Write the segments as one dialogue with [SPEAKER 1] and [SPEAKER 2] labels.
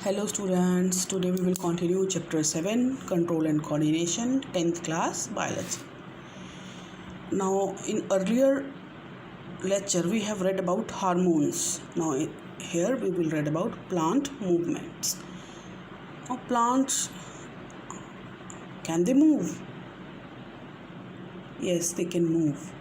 [SPEAKER 1] Hello students, today we will continue chapter 7 Control and Coordination 10th class biology. Now in earlier lecture we have read about hormones. Now here we will read about plant movements. Now plants, can they move? Yes, they can move.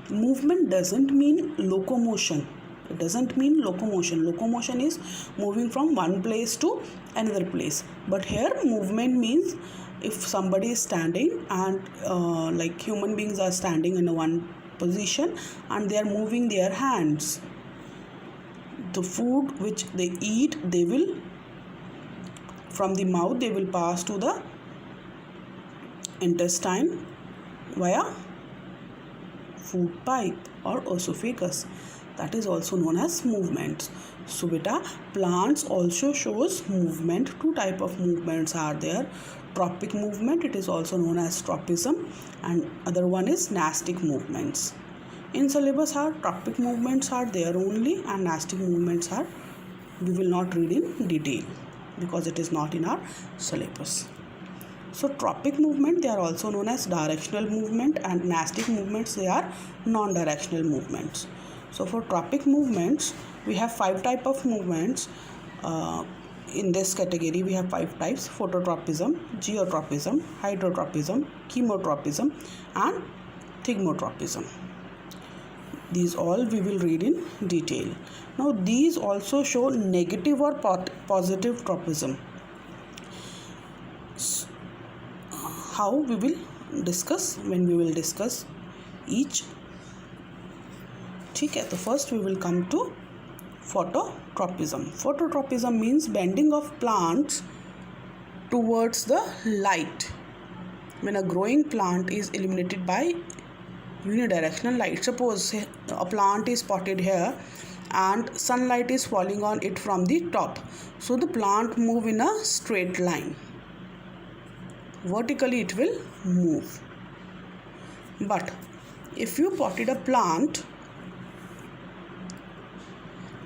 [SPEAKER 1] Movement doesn't mean locomotion. It doesn't mean locomotion. Locomotion is moving from one place to another place. But here movement means if somebody is standing and like human beings are standing in one position and they are moving their hands. The food which they eat, they will from the mouth they will pass to the intestine via food pipe or esophagus. That is also known as movements. So beta, plants also shows movement. Two type of movements are there. Tropic movement, it is also known as tropism, and other one is nastic movements. In syllabus our tropic movements are there only and nastic movements are we will not read in detail because it is not in our syllabus. So tropic movement, they are also known as directional movement, and nastic movements, they are non-directional movements. So for tropic movements, we have 5 type of movements. In this category, we have 5 types: phototropism, geotropism, hydrotropism, chemotropism, and thigmotropism. These all we will read in detail. Now these also show negative or positive tropism. How we will discuss when we will discuss each. ठीक है, तो first we will come to phototropism. Phototropism means bending of plants towards the light. When a growing plant is illuminated by unidirectional light, suppose a plant is potted here and sunlight is falling on it from the top, so the plant move in a straight line. Vertically it will move. But if you potted a plant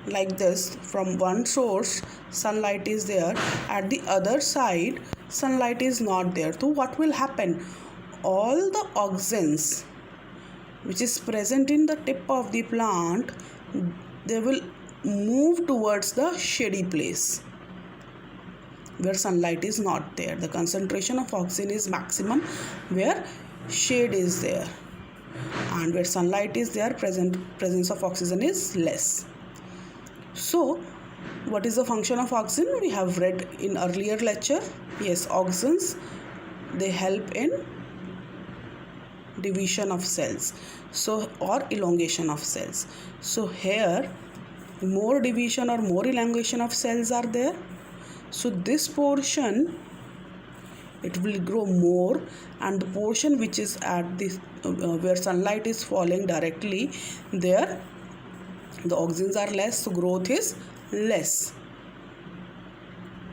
[SPEAKER 1] like this, from one source sunlight is there, at the other side sunlight is not there, so what will happen? All the oxygens which is present in the tip of the plant, they will move towards the shady place where sunlight is not there. The concentration of oxygen is maximum where shade is there, and where sunlight is there, presence of oxygen is less. So what is the function of oxygen? We have read in earlier lecture. Yes, oxygens, they help in division of cells, so or elongation of cells. So here more division or more elongation of cells are there. So this portion, it will grow more, and the portion which is at this where sunlight is falling directly, there the oxygens are less, so growth is less.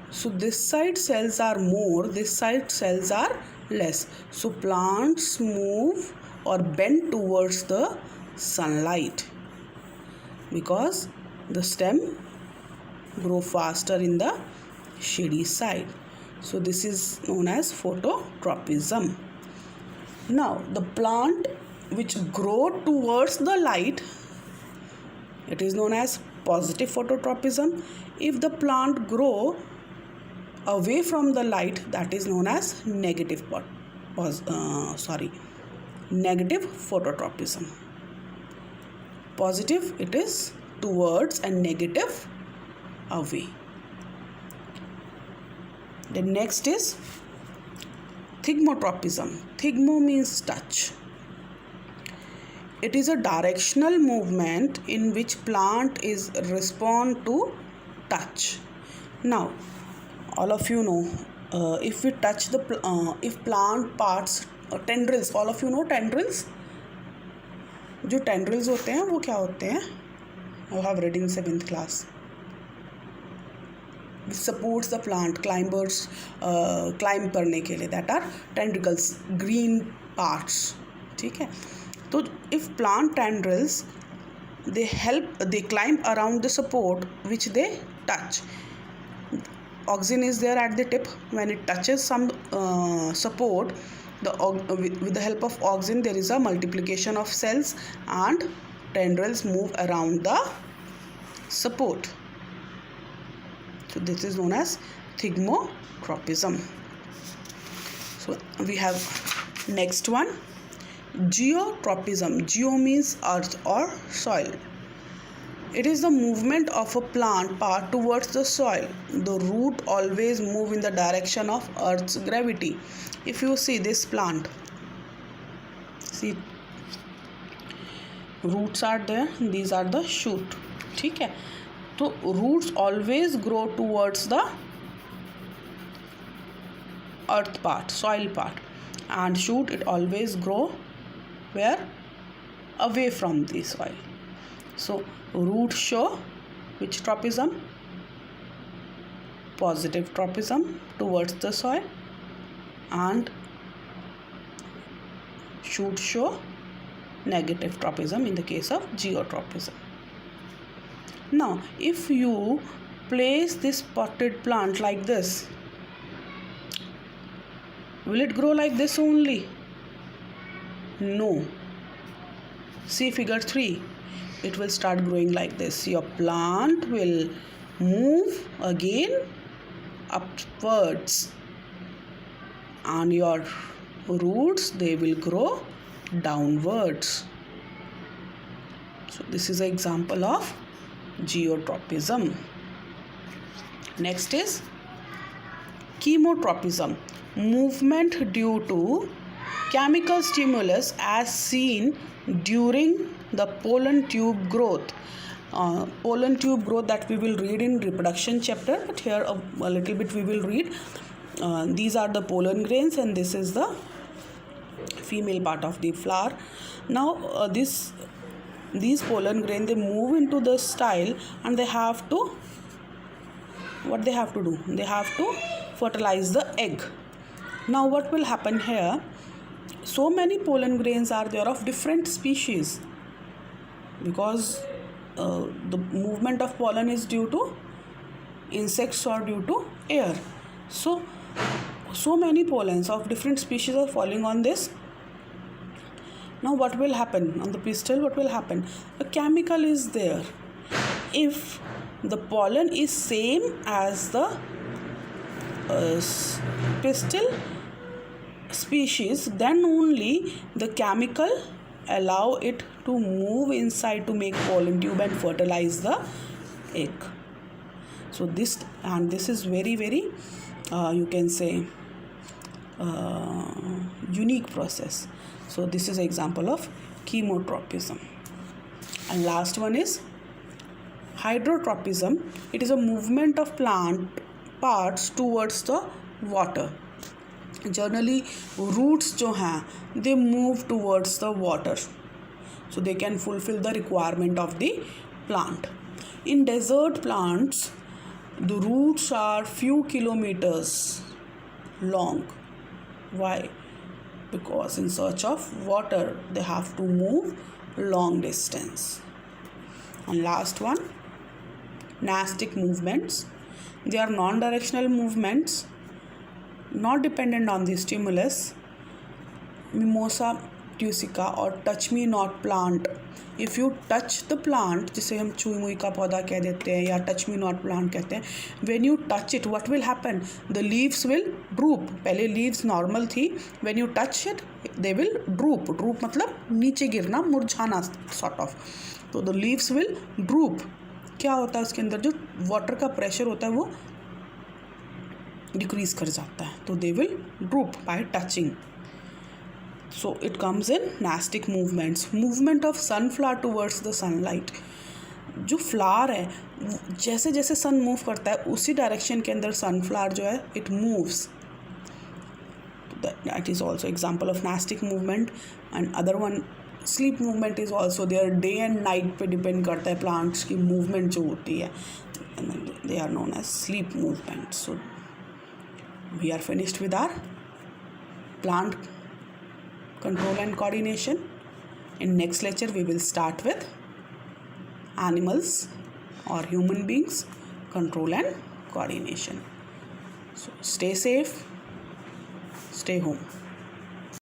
[SPEAKER 1] So this side cells are more, this side cells are less. So plants move or bend towards the sunlight because the stem grow faster in the shady side. So this is known as phototropism. Now the plant which grow towards the light, it is known as positive phototropism. If the plant grow away from the light, that is known as negative phototropism. Positive, it is towards, and negative away. The next is thigmotropism. Thigmo means touch. It is a directional movement in which plant is respond to touch. Now all of you know, if we touch the if plant parts, tendrils, all of you know tendrils. जो tendrils होते हैं वो क्या होते हैं? I have read in 7th class. Which supports the plant, climbers climb करने के लिए, that are tendrils, green parts. ठीक है, तो if plant tendrils, they climb around the support which they touch. auxin is there at the tip. When it touches some support, with the help of auxin there is a multiplication of cells and tendrils move around the support. So this is known as thigmotropism. So we have next one, geotropism. Geo means earth or soil. It is the movement of a plant part towards the soil. The root always move in the direction of earth's gravity. If you see this plant, see roots are there, these are the shoot. ठीक है, तो roots always grow towards the earth part, soil part, and shoot it always grow where? Away from the soil. So roots show which tropism? Positive tropism towards the soil, and shoot show negative tropism in the case of geotropism. Now if you place this potted plant like this, will it grow like this only? No. See figure 3. It will start growing like this. Your plant will move again upwards, and your roots, they will grow downwards. So this is an example of geotropism. Next is chemotropism. Movement due to chemical stimulus as seen during the pollen tube growth. Pollen tube growth that we will read in reproduction chapter, but here a little bit we will read. These are the pollen grains and this is the female part of the flower. Now these pollen grain, they move into the style and they have to, what they have to do? They have to fertilize the egg. Now what will happen here? So many pollen grains are there of different species, because the movement of pollen is due to insects or due to air. So many pollens of different species are falling on this. Now what will happen on the pistil? What will happen? A chemical is there. If the pollen is same as the pistil species, then only the chemical allow it to move inside to make pollen tube and fertilize the egg. So this is very you can say unique process. So this is an example of chemotropism. And last one is hydrotropism. It is a movement of plant parts towards the water. Generally roots जो हैं, they move towards the water, so they can fulfill the requirement of the plant. In desert plants, the roots are few kilometers long. Why? Because in search of water they have to move long distance. And last one, nastic movements. They are non-directional movements, not dependent on the stimulus. Mimosa tussica or touch me not plant. If you touch the plant, जिसे हम चुई मुई का पौधा कह देते हैं या touch me not plant कहते हैं, when you touch it, what will happen? The leaves will droop. पहले leaves normal थी, when you touch it, they will droop. Droop मतलब नीचे गिरना, मुरझाना sort of. तो the leaves will droop. क्या होता है उसके अंदर? जो water का pressure होता है वो डिक्रीज कर जाता है, तो they will drupe bye touching. So it comes in nastic movements. Movement of sunflower towards the sunlight. जो फ्लावर है, जैसे जैसे सन मूव करता है उसी डायरेक्शन के अंदर सनफ्लावर जो है it moves. That is also example of nastic movement. And other one sleep movement is also there. Day and night पे डिपेंड करता है प्लांट्स की मूवमेंट जो होती है. They are known as sleep movement. So we are finished with our plant control and coordination. In next lecture we will start with animals or human beings control and coordination. stay safe, stay home.